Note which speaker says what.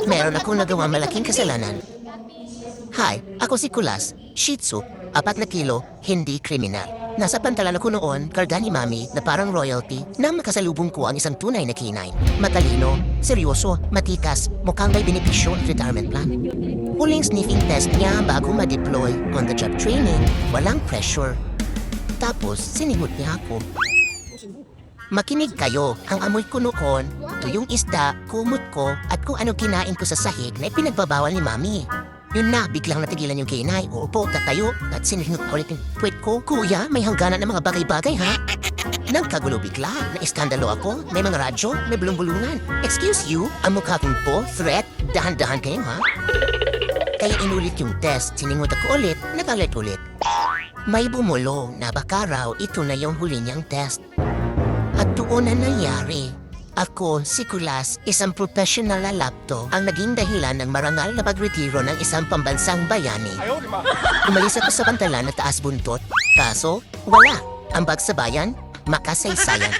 Speaker 1: Meron akong nagawa malaking kasalanan. Hi, ako si Kulas, Shih Tzu, 4 kilo, hindi kriminal. Nasa pantalan ako noon, karga ni Mami na parang royalty na makasalubong ko ang isang tunay na canine. Matalino, seryoso, matikas, mukhang may benepisyo at retirement plan. Huling sniffing test niya bago ma-deploy, on-the-job training, walang pressure. Tapos, sinigot niya ako. Makinig kayo, ang amoy ko noon, tuyong isda, kumot ko, at kung ano kinain ko sa sahig na ipinagbabawal ni Mami. Yun na, biglang natigilan yung kinay, uupo, tatayo, at sinihingot ulit yung puwet ko. Kuya, may hangganan ng mga bagay-bagay, ha? Nagkagulo bigla, na-iskandalo ako, may mga radyo, may bulong-bulungan. Excuse you, ang mukha kong po, threat, dahan-dahan kayo, ha? Kaya inulit yung test, siningot ako ulit, nagalit ulit. May bumulong na baka raw ito na yung huli niyang test. At doon na nangyari. Ako, si Kulas, isang professional na laptop, ang naging dahilan ng marangal na pagretiro ng isang pambansang bayani. Umalis ako sa pantalan na taas buntot, kaso wala. Ang bag sa bayan, makasaysayan.